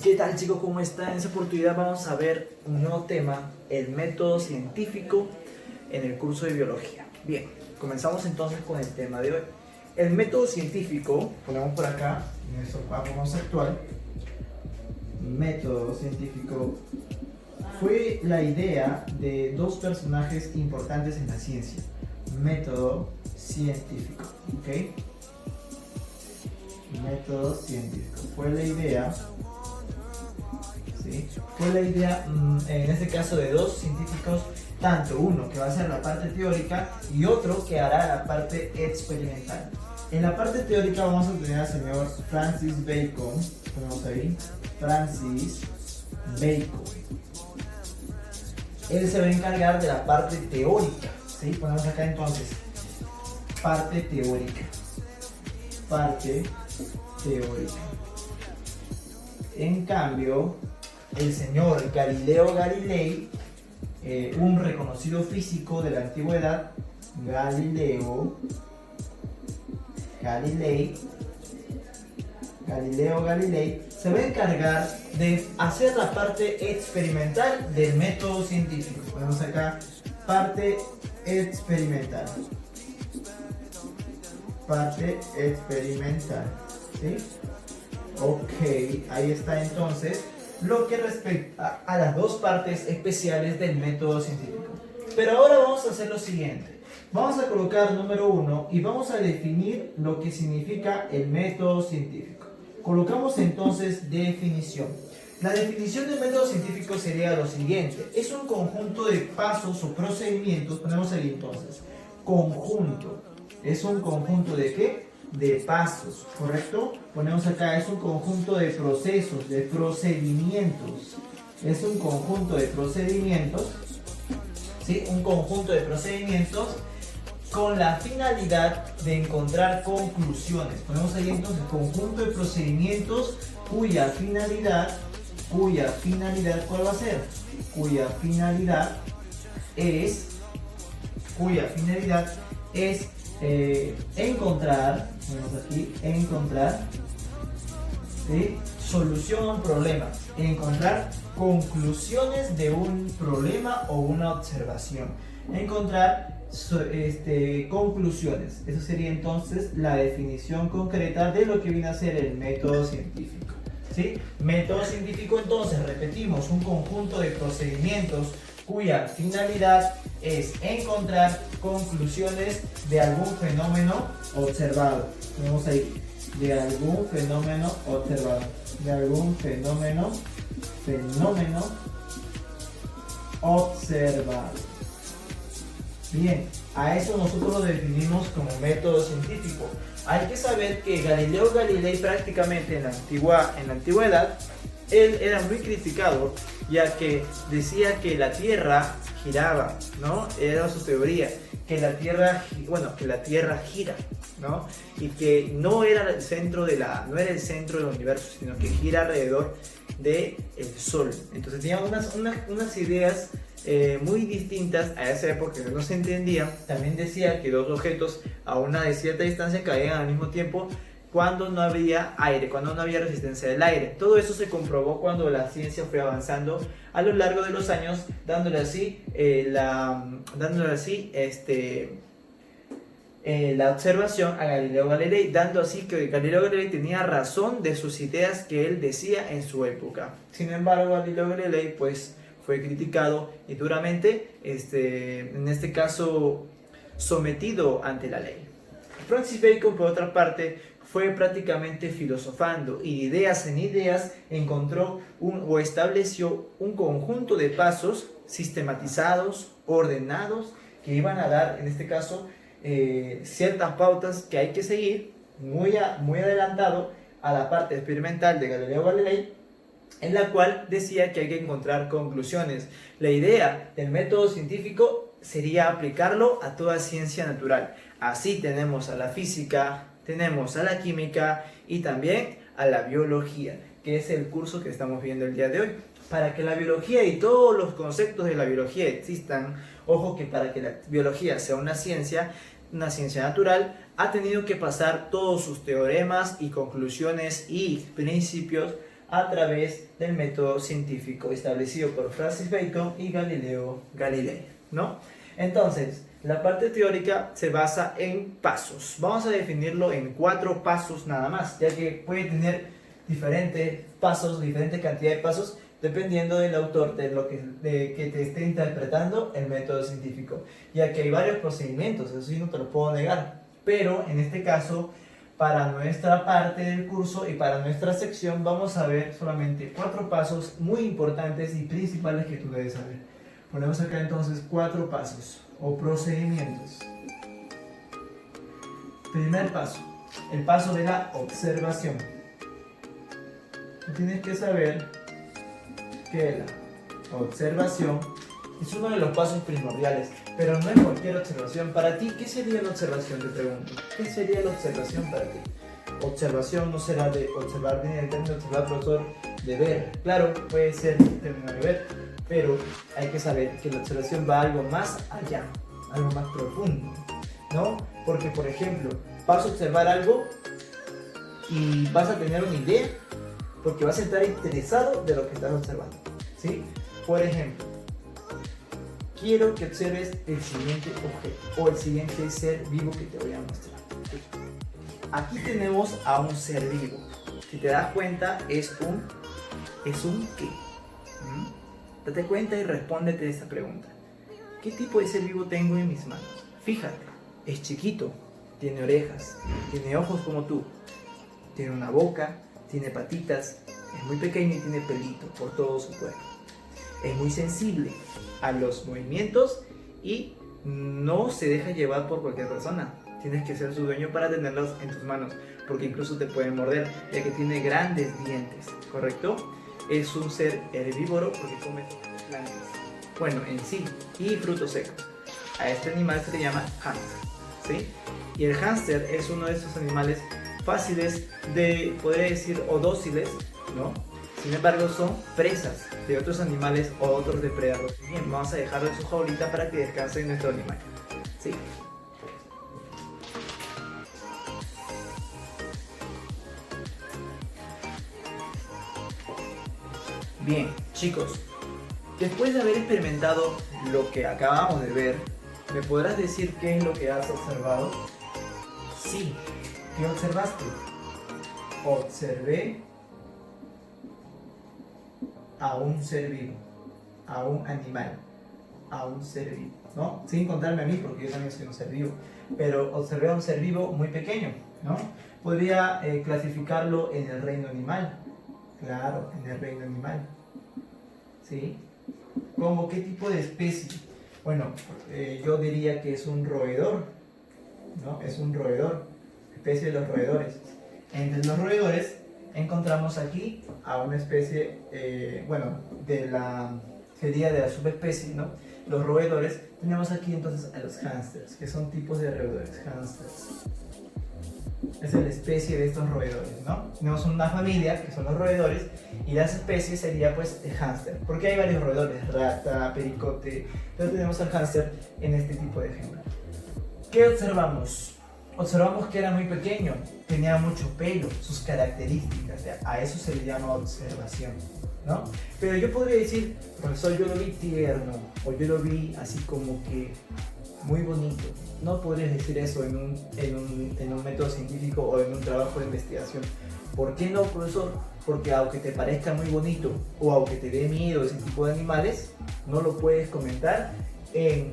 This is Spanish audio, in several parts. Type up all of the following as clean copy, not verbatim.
¿Qué tal, chicos? ¿Cómo están? En esta oportunidad vamos a ver un nuevo tema, el método científico en el curso de biología. Bien, comenzamos entonces con el tema de hoy. El método científico, ponemos por acá, en nuestro vamos actual, método científico, fue la idea de dos personajes importantes en la ciencia. Método científico, ¿ok? Método científico. Fue la idea, ¿sí? Fue la idea, en este caso, de dos científicos, tanto uno que va a hacer la parte teórica y otro que hará la parte experimental. En la parte teórica vamos a tener al señor Francis Bacon, ponemos ahí, Francis Bacon. Él se va a encargar de la parte teórica, ¿sí? Ponemos acá entonces, parte teórica. Parte teórica. En cambio, el señor Galileo Galilei, un reconocido físico de la antigüedad, Galileo Galilei, se va a encargar de hacer la parte experimental del método científico. Ponemos acá parte experimental. Parte experimental, ¿sí? Ok, ahí está entonces lo que respecta a las dos partes especiales del método científico. Pero ahora vamos a hacer lo siguiente. Vamos a colocar número 1 y vamos a definir lo que significa el método científico. Colocamos entonces definición. La definición del método científico sería lo siguiente. Es un conjunto de pasos o procedimientos. Ponemos ahí entonces. Conjunto. ¿Es un conjunto de qué? De pasos, ¿correcto? Ponemos acá, es un conjunto de procesos, de procedimientos. Es un conjunto de procedimientos, ¿sí? Un conjunto de procedimientos con la finalidad de encontrar conclusiones. Ponemos ahí entonces conjunto de procedimientos cuya finalidad, ¿cuál va a ser? Cuya finalidad es encontrar, ponemos aquí, encontrar, ¿sí? Solución a un problema, encontrar conclusiones de un problema o una observación, encontrar conclusiones. Eso sería entonces la definición concreta de lo que viene a ser el método científico, ¿sí? Método científico, entonces, repetimos, un conjunto de procedimientos cuya finalidad es encontrar conclusiones de algún fenómeno observado. Tenemos ahí, de algún fenómeno observado, de algún fenómeno observado. Bien, a eso nosotros lo definimos como método científico. Hay que saber que Galileo Galilei prácticamente en la antigüedad, él era muy criticado, ya que decía que la Tierra giraba, ¿no? Era su teoría, que la Tierra gira, ¿no? Y que no era el centro no era el centro del universo, sino que gira alrededor del Sol. Entonces tenía unas ideas muy distintas a esa época que no se entendían. También decía que dos objetos a una de cierta distancia caían al mismo tiempo cuando no había aire, cuando no había resistencia del aire. Todo eso se comprobó cuando la ciencia fue avanzando a lo largo de los años, dándole así la observación a Galileo Galilei, dando así que Galileo Galilei tenía razón de sus ideas que él decía en su época. Sin embargo, Galileo Galilei pues fue criticado y duramente, en este caso, sometido ante la ley. Francis Bacon, por otra parte, fue prácticamente filosofando y ideas en ideas encontró o estableció un conjunto de pasos sistematizados, ordenados, que iban a dar, en este caso, ciertas pautas que hay que seguir, muy adelantado a la parte experimental de Galileo Galilei, en la cual decía que hay que encontrar conclusiones. La idea del método científico sería aplicarlo a toda ciencia natural. Así tenemos a la física, tenemos a la química y también a la biología, que es el curso que estamos viendo el día de hoy. Para que la biología y todos los conceptos de la biología existan, ojo que para que la biología sea una ciencia, una ciencia natural, ha tenido que pasar todos sus teoremas y conclusiones y principios a través del método científico establecido por Francis Bacon y Galileo Galilei, ¿no? Entonces, la parte teórica se basa en pasos. Vamos a definirlo en 4 pasos nada más, ya que puede tener diferentes pasos, diferente cantidad de pasos, dependiendo del autor, que te esté interpretando el método científico, ya que hay varios procedimientos, eso sí no te lo puedo negar, pero en este caso, para nuestra parte del curso y para nuestra sección, vamos a ver solamente 4 pasos muy importantes y principales que tú debes saber. Ponemos acá entonces 4 pasos o procedimientos. Primer paso, el paso de la observación. Tú tienes que saber que la observación es uno de los pasos primordiales, pero no es cualquier observación. Para ti, ¿qué sería la observación? Te pregunto. ¿Qué sería la observación para ti? Observación no será de observar, ni el término observar, profesor, de ver. Claro, puede ser el término de ver, pero hay que saber que la observación va algo más allá, algo más profundo, ¿no? Porque, por ejemplo, vas a observar algo y vas a tener una idea porque vas a estar interesado de lo que estás observando, ¿sí? Por ejemplo, quiero que observes el siguiente objeto o el siguiente ser vivo que te voy a mostrar. Aquí tenemos a un ser vivo. Si te das cuenta, es un ¿qué? Date cuenta y respóndete esta pregunta. ¿Qué tipo de ser vivo tengo en mis manos? Fíjate, es chiquito, tiene orejas, tiene ojos como tú, tiene una boca, tiene patitas, es muy pequeño y tiene pelito por todo su cuerpo. Es muy sensible a los movimientos y no se deja llevar por cualquier persona. Tienes que ser su dueño para tenerlos en tus manos, porque incluso te pueden morder, ya que tiene grandes dientes, ¿correcto? Es un ser herbívoro porque come plantas, bueno, en sí, y frutos secos. A este animal se le llama hámster, ¿sí? Y el hámster es uno de esos animales fáciles de, podría decir, o dóciles, ¿no? Sin embargo, son presas de otros animales o otros depredadores. Bien, vamos a dejarlo en su jaulita para que descanse en nuestro animal, ¿sí? Bien, chicos, después de haber experimentado lo que acabamos de ver, ¿me podrás decir qué es lo que has observado? Sí, ¿qué observaste? Observé a un ser vivo, a un animal, a un ser vivo, ¿no? Sin contarme a mí, porque yo también soy un ser vivo, pero observé a un ser vivo muy pequeño, ¿no? Podría clasificarlo en el reino animal, claro, en el reino animal, ¿sí? ¿Cómo qué tipo de especie? Bueno, yo diría que es un roedor, ¿no? Es un roedor, especie de los roedores. Entre los roedores encontramos aquí a una especie, bueno, sería de la subespecie, ¿no? Los roedores. Tenemos aquí entonces a los hámsters, que son tipos de roedores, hámsters. Esa es la especie de estos roedores, ¿no? Tenemos una familia, que son los roedores, y las especies sería pues el hámster, porque hay varios roedores, rata, pericote, pero tenemos al hámster en este tipo de ejemplo. ¿Qué observamos? Observamos que era muy pequeño, tenía mucho pelo, sus características, a eso se le llama observación, ¿no? Pero yo podría decir, profesor, yo lo vi tierno, o yo lo vi así como que muy bonito. No podrías decir eso en un método científico o en un trabajo de investigación. ¿Por qué no, profesor? Porque aunque te parezca muy bonito o aunque te dé miedo ese tipo de animales, no lo puedes comentar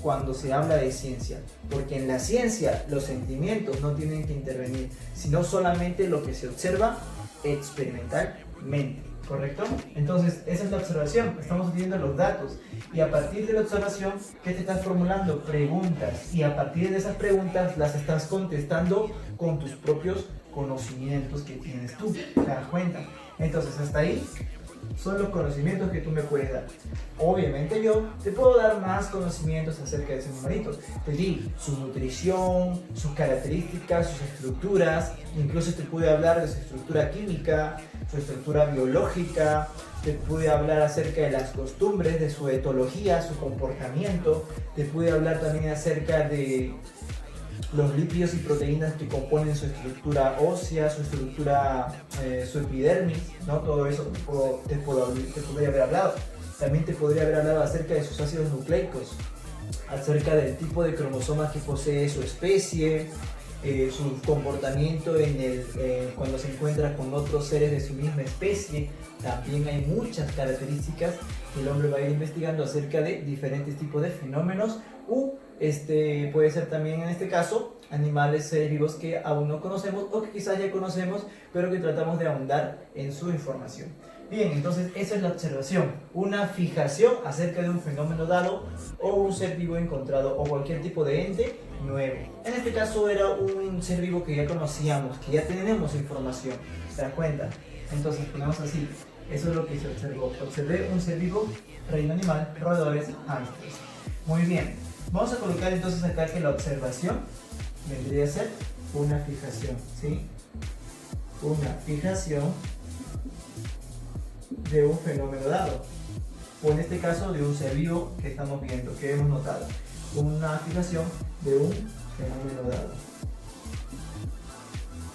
cuando se habla de ciencia, porque en la ciencia los sentimientos no tienen que intervenir, sino solamente lo que se observa experimentalmente, ¿correcto? Entonces, esa es la observación, estamos viendo los datos y a partir de la observación, ¿qué te estás formulando? Preguntas, y a partir de esas preguntas las estás contestando con tus propios conocimientos que tienes tú, ¿te das cuenta? Entonces, hasta ahí son los conocimientos que tú me puedes dar. Obviamente yo te puedo dar más conocimientos acerca de ese animalito. Te di su nutrición, sus características, sus estructuras, incluso te pude hablar de su estructura química, su estructura biológica, te pude hablar acerca de las costumbres, de su etología, su comportamiento, te pude hablar también acerca de los lípidos y proteínas que componen su estructura ósea, su estructura, su epidermis, ¿no? Todo eso te podría haber hablado. También te podría haber hablado acerca de sus ácidos nucleicos, acerca del tipo de cromosomas que posee su especie, su comportamiento cuando se encuentra con otros seres de su misma especie. También hay muchas características que el hombre va a ir investigando acerca de diferentes tipos de fenómenos puede ser también en este caso animales, seres vivos que aún no conocemos o que quizás ya conocemos, pero que tratamos de ahondar en su información. Bien, entonces esa es la observación, una fijación acerca de un fenómeno dado o un ser vivo encontrado o cualquier tipo de ente nuevo. En este caso era un ser vivo que ya conocíamos, que ya tenemos información, ¿te das cuenta? Entonces ponemos así, eso es lo que se observó. Observé un ser vivo, reino animal, roedores, hámsters. Muy bien, vamos a colocar entonces acá que la observación vendría a ser una fijación, ¿sí? Una fijación de un fenómeno dado, o en este caso de un ser vivo que estamos viendo, que hemos notado. Una fijación de un fenómeno dado.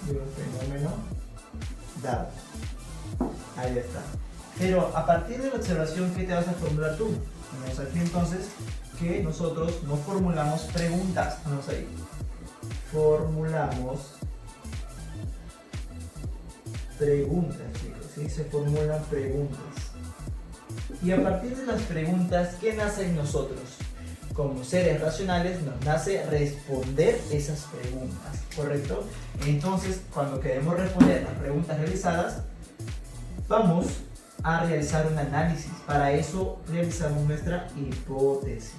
De un fenómeno dado. Ahí está. Pero a partir de la observación, ¿qué te vas a formular tú? Tenemos aquí entonces que nosotros no formulamos preguntas. Vamos ahí. Formulamos preguntas, chicos. ¿Sí? Se formulan preguntas. Y a partir de las preguntas, ¿qué nace en nosotros? Como seres racionales nos nace responder esas preguntas, ¿correcto? Entonces, cuando queremos responder las preguntas realizadas, vamos a realizar un análisis. Para eso realizamos nuestra hipótesis.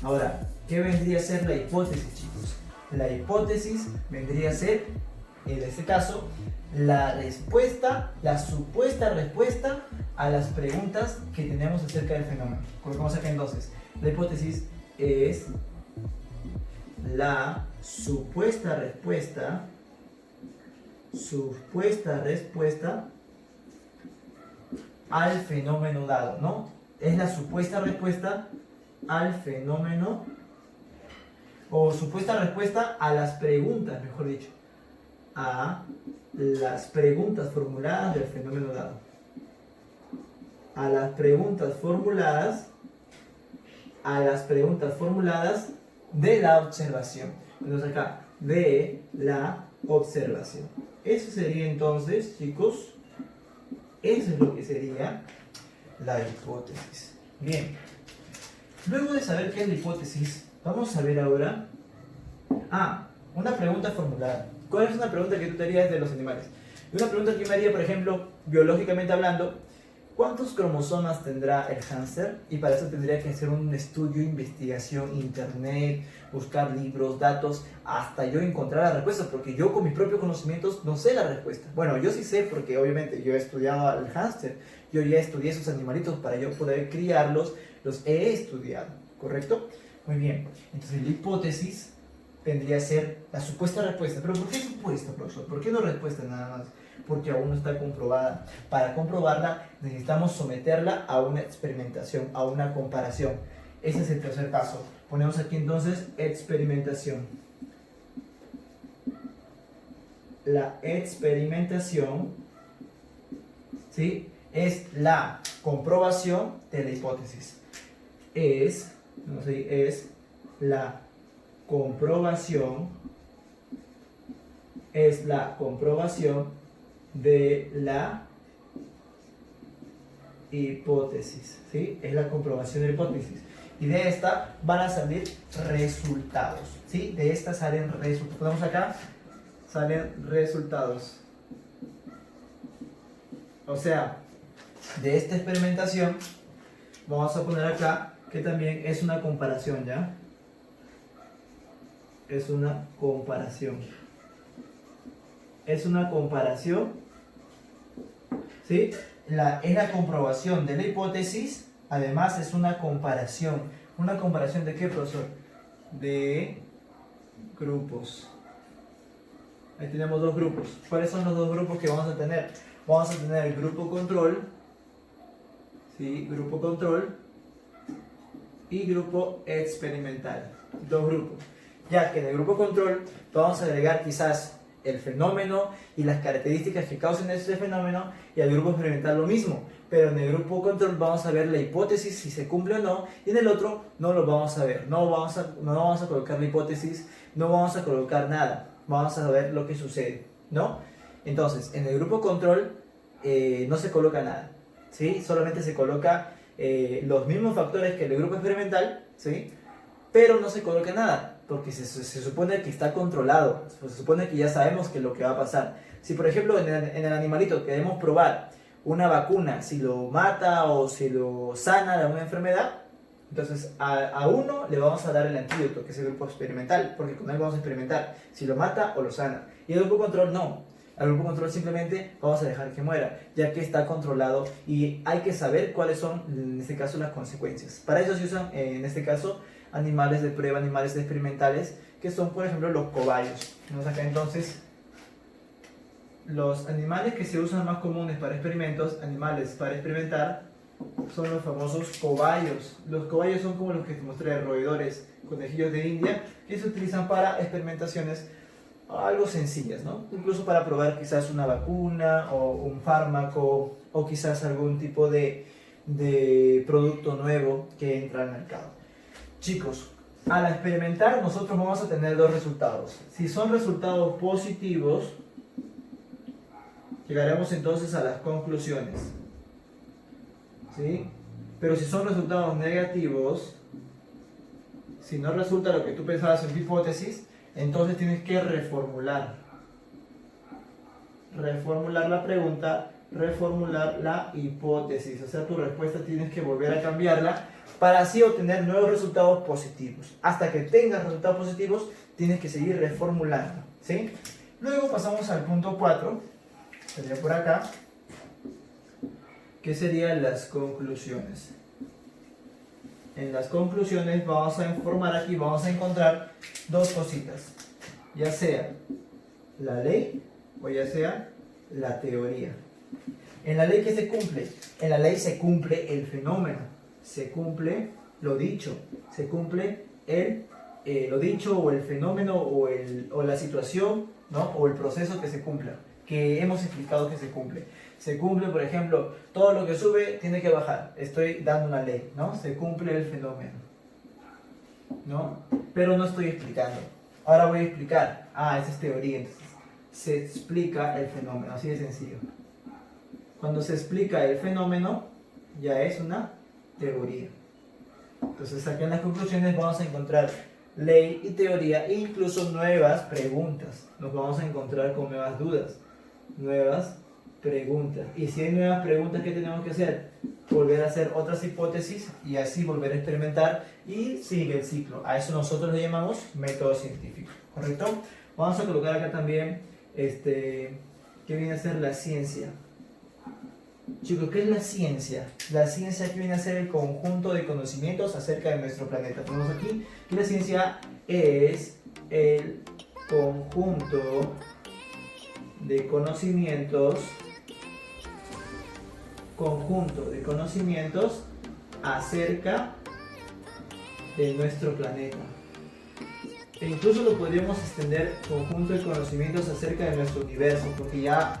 Ahora, ¿qué vendría a ser la hipótesis, chicos? La hipótesis vendría a ser, en este caso, la respuesta, la supuesta respuesta a las preguntas que tenemos acerca del fenómeno. Colocamos acá entonces, la hipótesis es la supuesta respuesta al fenómeno dado, ¿no? Es la supuesta respuesta al fenómeno, o supuesta respuesta a las preguntas, mejor dicho, a las preguntas formuladas del fenómeno dado. A las preguntas formuladas de la observación. Entonces acá, de la observación. Eso sería entonces, chicos, eso es lo que sería la hipótesis. Bien, luego de saber qué es la hipótesis, vamos a ver ahora una pregunta formulada. ¿Cuál es una pregunta que tú te harías de los animales? Una pregunta que yo me haría, por ejemplo, biológicamente hablando, ¿cuántos cromosomas tendrá el hámster? Y para eso tendría que hacer un estudio, investigación, internet, buscar libros, datos, hasta yo encontrar la respuesta, porque yo con mis propios conocimientos no sé la respuesta. Bueno, yo sí sé porque obviamente yo he estudiado al hámster, yo ya estudié esos animalitos para yo poder criarlos, los he estudiado, ¿correcto? Muy bien, entonces la hipótesis vendría a ser la supuesta respuesta. ¿Pero por qué supuesta, profesor? ¿Por qué no respuesta nada más? Porque aún no está comprobada. Para comprobarla necesitamos someterla a una experimentación, a una comparación. Ese es el tercer paso. Ponemos aquí entonces experimentación. La experimentación, ¿sí?, es la comprobación de la hipótesis. Es la comprobación de la hipótesis, ¿sí? Es la comprobación de la hipótesis. Y de esta van a salir resultados, ¿sí? De esta salen resultados. Ponemos acá, salen resultados. O sea, de esta experimentación, vamos a poner acá que también es una comparación, ¿ya? Es una comparación. Es una comparación, ¿sí? Es la comprobación de la hipótesis, además es una comparación. ¿Una comparación de qué, profesor? De grupos. Ahí tenemos dos grupos. ¿Cuáles son los dos grupos que vamos a tener? Vamos a tener el grupo control, ¿sí? Grupo control y grupo experimental. dos grupos, ya que en el grupo control vamos a agregar quizás el fenómeno y las características que causan ese fenómeno, y al grupo experimental lo mismo, pero en el grupo control vamos a ver la hipótesis si se cumple o no, y en el otro no lo vamos a ver, no vamos a colocar la hipótesis, no vamos a colocar nada, vamos a ver lo que sucede, ¿no? Entonces, en el grupo control no se coloca nada, ¿sí? Solamente se coloca los mismos factores que en el grupo experimental, ¿sí? Pero no se coloca nada, porque se supone que está controlado, se supone que ya sabemos que lo que va a pasar. Si por ejemplo en el animalito queremos probar una vacuna, si lo mata o si lo sana de alguna enfermedad, entonces a uno le vamos a dar el antídoto, que es el grupo experimental, porque con él vamos a experimentar si lo mata o lo sana. Y el grupo control no. Al grupo control simplemente vamos a dejar que muera, ya que está controlado y hay que saber cuáles son, en este caso, las consecuencias. Para eso se usan, en este caso, animales de prueba, animales experimentales, que son, por ejemplo, los cobayos. Vemos acá entonces los animales que se usan más comunes para experimentos, animales para experimentar, son los famosos cobayos. Los cobayos son como los que te mostré, roedores, conejillos de India, que se utilizan para experimentaciones algo sencillas, ¿no? Incluso para probar quizás una vacuna o un fármaco o quizás algún tipo de producto nuevo que entra al mercado. Chicos, al experimentar nosotros vamos a tener dos resultados. Si son resultados positivos, llegaremos entonces a las conclusiones, ¿sí? Pero si son resultados negativos, si no resulta lo que tú pensabas en tu hipótesis, entonces tienes que reformular la pregunta, reformular la hipótesis, o sea, tu respuesta tienes que volver a cambiarla para así obtener nuevos resultados positivos. Hasta que tengas resultados positivos, tienes que seguir reformulando, ¿sí? Luego pasamos al punto 4, sería por acá, que serían las conclusiones. En las conclusiones vamos a informar aquí, vamos a encontrar dos cositas, ya sea la ley o ya sea la teoría. En la ley, ¿qué se cumple? En la ley se cumple el fenómeno, se cumple lo dicho, se cumple lo dicho o el fenómeno o la situación, ¿no? O el proceso que se cumpla, que hemos explicado que se cumple. Se cumple, por ejemplo, todo lo que sube tiene que bajar. Estoy dando una ley, ¿no? Se cumple el fenómeno, ¿no? Pero no estoy explicando. Ahora voy a explicar. Esa es teoría. Entonces, se explica el fenómeno, así de sencillo. Cuando se explica el fenómeno, ya es una teoría. Entonces, aquí en las conclusiones vamos a encontrar ley y teoría e incluso nuevas preguntas. Nos vamos a encontrar con nuevas dudas, nuevas preguntas. Y si hay nuevas preguntas, ¿qué tenemos que hacer? Volver a hacer otras hipótesis y así volver a experimentar y sigue el ciclo. A eso nosotros le llamamos método científico, ¿correcto? Vamos a colocar acá también ¿qué viene a ser la ciencia? Chicos, ¿qué es la ciencia? La ciencia que viene a ser el conjunto de conocimientos acerca de nuestro planeta. Tenemos aquí que la ciencia es el conjunto de conocimientos acerca de nuestro planeta. E incluso lo podríamos extender conjunto de conocimientos acerca de nuestro universo, porque ya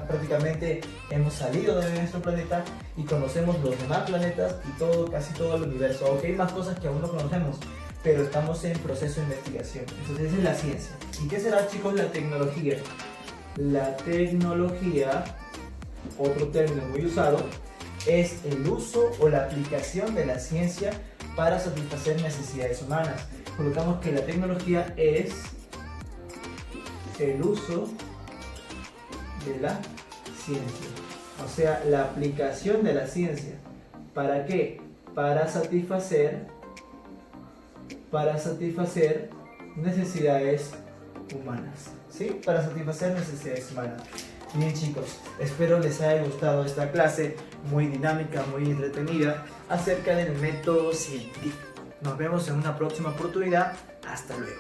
prácticamente hemos salido de nuestro planeta y conocemos los demás planetas y casi todo el universo. Aunque hay más cosas que aún no conocemos, pero estamos en proceso de investigación. Entonces esa es la ciencia. ¿Y qué será, chicos, la tecnología? La tecnología, otro término muy usado, es el uso o la aplicación de la ciencia para satisfacer necesidades humanas. Colocamos que la tecnología es el uso de la ciencia, o sea, la aplicación de la ciencia. ¿Para qué? Para satisfacer necesidades humanas, ¿sí? Para satisfacer necesidades humanas. Bien, chicos, espero les haya gustado esta clase muy dinámica, muy entretenida acerca del método científico. Nos vemos en una próxima oportunidad. Hasta luego.